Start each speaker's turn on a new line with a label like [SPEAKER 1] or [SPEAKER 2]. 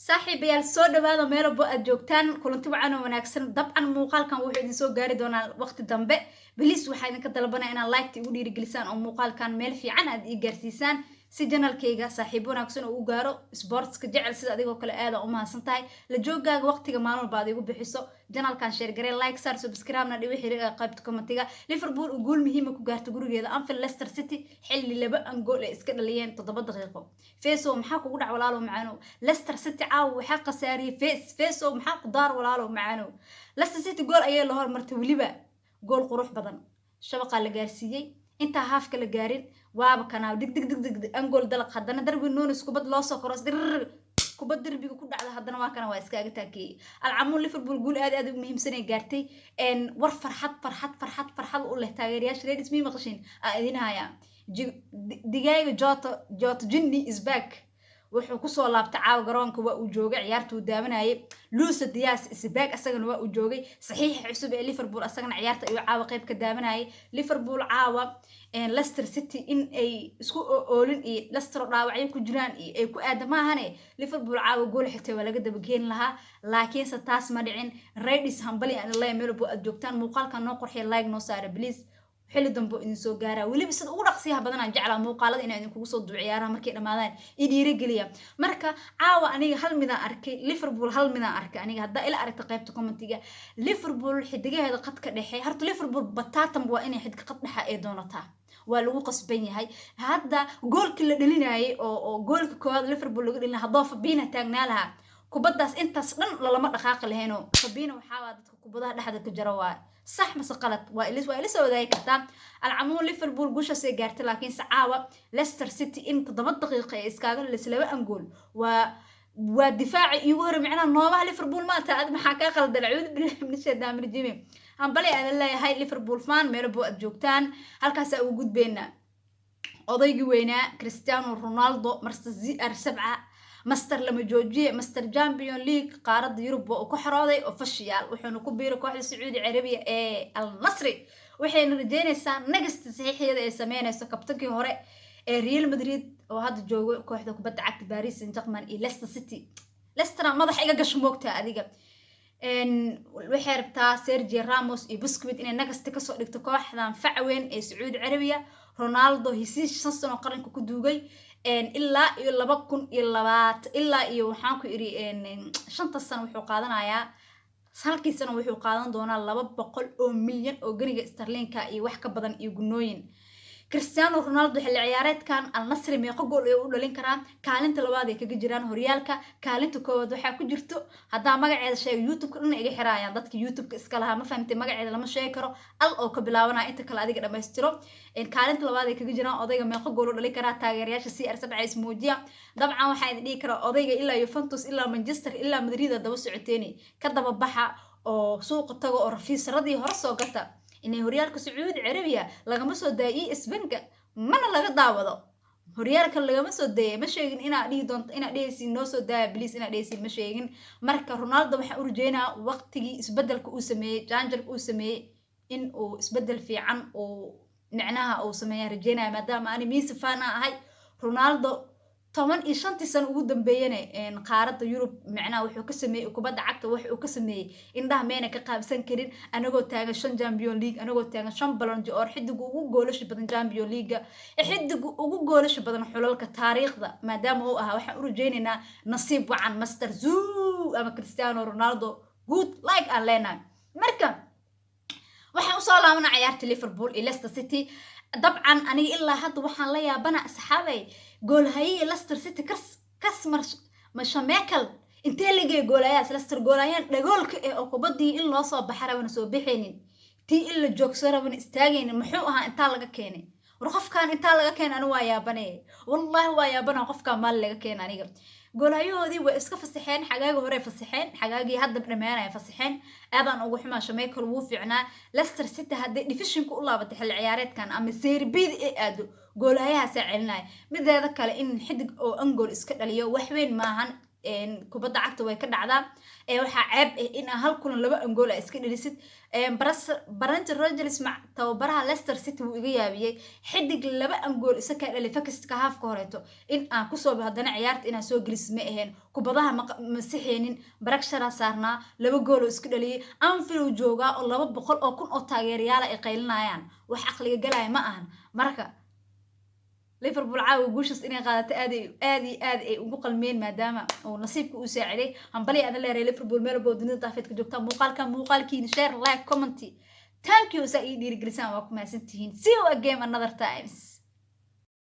[SPEAKER 1] saaxiibayaal soo dhawaada meel walbo aad joogtaan kulanti wacan oo wanaagsan dabcan muuqaalkan wuxuu idin soo gaari doonaa waqti dambe bilis waxaa idinka dalbanaya inaad like igu dhiirigelisaan oo muuqaalkan meel fiican aad ii gaarsiisaan si janalkayga saaxiibo wanaagsan oo u gaaro sportska jecel sida adigoo kale aad u mahadsan tahay la joogaaga waqtiga maalin walba aad igu bixiso janalkan share garee like saar subscribe na dhibi xiriir qaybta commentiga Liverpool u gool muhiim ah ku gaartay gurigeeda Anfield Leicester City xilli laba gool ay iska dhaliyeen 7 daqiiqo feeso maxaa kugu dhac walaalo macaano Leicester City caaw waxa qasaariyay feeso maxaa ku daar walaalo macaano Leicester City gool ayay la hormartay waliba gool qurux badan shabaqa la gaarsiiyay inta haafka la gaarin waaba kana dig angol dalaq hadana darbi nuunis kubad loo soo koros kubad darbiga ku dhacda hadana waa kana waa iskaaga taakay alcamuul Liverpool gool aad u muhiimsan ay gaartay war farxad u leh taageerayaasha Reds mi maqashin idin haya digayga Jota Jinni is back wuxuu ku soo laabtay caawa garoonka waa uu joogay ciyaartu daawanayay Luis Diaz is back asagana waa uu joogay saxiix cusub ee Liverpool asagana ciyaarta ayuu caawa qayb ka daawanayay Liverpool caawa Leicester City in ay isku oolin iyo Leicester dhaawacyo ku jiraan ay ku aadamaahane Liverpool caawa gool xigtay waa laga daba geen lahaa laakiin sa taas ma dhicin Reds hambali aan la meel buu aad joogtaan muuqaalkan noo qorxay like noo saara please xilli dambe idin soo gaara waliba sida ugu dhaqsiyaha badan aan jeclaa muuqaalada inay idin kugu soo duuciyaaraan markay dhamaadaan dhiiri geliya marka caawa aniga hal mid aan arkay Liverpool hal mid aan arkay aniga hadda ila aragta qaybta commentiga Liverpool xidigaheeda qadka dhexe harto Liverpool batatan waa inay xidig qad dhexe ay doonataa waa lagu qasban yahay hadda goolka la dhalinayay oo goolka koowaad Liverpool lagu dhalin hadoo Fabinho taagnaa laha kubadaas intaas dhan lama dhaqaaqi lahayn oo Fabinho waxa waa dadka kubadaha dhexda ka jara waa صح ما سقلت وإليس وذاك كتاب العموم ليفربول جوشة سيجارت لكن سعاوة ليستر سيتي إن 7 دقيقة إسكاغل لسلوى أنقول والدفاع يوهر معنا نوابها ليفربول ما تأذ محاكا خلد العود من الشدام من الجيمي هم بلي أنا الله هاي ليفربول فان ميربو أجوكتان هل كاسا وجود بيننا أضيق وينا كريستيانو رونالدو مرسزي أر7 ماستر لما جوجيه ماستر جامبيون ليج قارد يوروب oo ku xirooday oo fashiyaal wuxuuna ku biiray kooxda Sacuudi Carabiya ee Al Nasri waxayna rajeynaysaa nagasta saxiixiyada ay sameynayso kabtankii hore ee Real Madrid oo hadda joogo kooxda kubadda cagta Paris Saint-Germain iyo Leicester City Leicester madax iga gasho moogta adiga waxay rabtaa Sergio Ramos iyo Busquets inay nagasta ka soo dhigto kooxdan facweyn ee Sacuudi Carabiya Ronaldo hisiis 5 sano qaranka ku duugay ilaa iyo 2020 ilaa iyo waxaan ku iri 5 sano wuxuu qaadanayaa halkii sano wuxuu qaadan doonaa 200 oo milyan oo ganiga sterlinka iyo wax ka badan iyo gunooyin Cristiano Ronaldo xilli ciyaareedkan Al Nassr meeqa gool ay u dhalin karaan kaalinta labaad ay kaga jiraan horyaalka kaalinta koowaad waxa ku jirto hadaa magaceeda sheeg YouTube ka iga xiraayaan dadka YouTube ka iska laha ma fahamtay magaceeda lama sheegi karo al oo ka bilaabana inta kale adiga dhameystiro kaalinta labaad ay kaga jiraan odayga meeqa gool u dhalin karaa taageerayaasha CR7 ay muujiya dabcan waxa ay dhigi karaa odayga ilaa Juventus ilaa Manchester ilaa Madrid daba socoteeni ka daba baxa oo suuq tago oo rafiisaradii hor soo gata inay horyaalka Sacuudi Carabiya lagama soo daayay isbanka mana laga daawado horyaalka lagama soo daayay ma sheegin ina dhigi doonto ina dhaysi noo soo daaya please ina dhaysi ma sheegin marka Ronaldo waxa uu rajeynaa waqtigii isbedelka uu sameeyay janjarka uu sameeyay in uu isbedel fiican oo macnaha uu sameeyay rajeynaa maadaama aan Messi fan ahay Ronaldo 15 sano ugu dambeeyeen qaaradda Yurub macnaha wuxuu ka sameeyay kubadda cagta wuxuu ka sameeyay indhaha meena ka qaabsan karin anagoo taagan 5 Champions League anagoo taagan 5 Ballon d'Or xidig ugu goolasho badan Champions League xidig ugu goolasho badan xulalka taariikhda maadaama uu ahaa waxa uu rajeynaynaa nasiib wacan Master Zoo ama Cristiano Ronaldo good like Alena marka waxa uu soo laabanaa ciyaarta Liverpool iyo Leicester City طبعا أنا إلا هاد وحنا ليا بنا أصحابي قول هاي ليستر سيتي كس مش ماكل انت اللي جاي قول يا ليستر قول يا نقولك أو بدي إلا صاب بحرة ونسوبحيني تي إلا جوكسرة ونستاجين محوها انت لقى كيني ورخف كان انت لقى كين أنا ويا بني والله ويا بنا وخف كان مال لقى كين أنا قول هايو هذي وإسقف الصحين حقاقي هوري في الصحين حقاقي هذا برمانا في الصحين أيضا أقول حما شمايكل ووفعنا ليستر سيتي هذي ديفيشن كلها بتحل عيارات كان أما سير بيد إيادو قول هايها ساعلناي ماذا ذكر إن حدق أو أنقل إسكت اليوم وحوين معهن kubadda cagta way ka dhacdaa waxaa ceeb in hal kulan laba angool iska dhalisid Brent Rogers mac tababaraha Leicester City wuu iga yaabiyay xidig laba angool isa ka dhalay fakistka halfka horeeto in aan ku soo hadana ciyaarta inaan soo gelis ma ahayn kubadaha ma sixeenin barakshara saarnaa laba gool oo iska dhaliyay Anfield jooga oo 200 oo kun oo taageerayaal ay qaylinayaan wax aqliga galay ma ahan marka Liverpool caawa guushas inay qaadato aad ay ugu qalmeen maadaama oo nasiibku uu saaciday hanbali aan leeyahay Liverpool meel boodinada daafeedka joogta muuqaalkiina share like comment thank you sa ii dhiirigelisaan waa ku mahadsantihiin see you again another times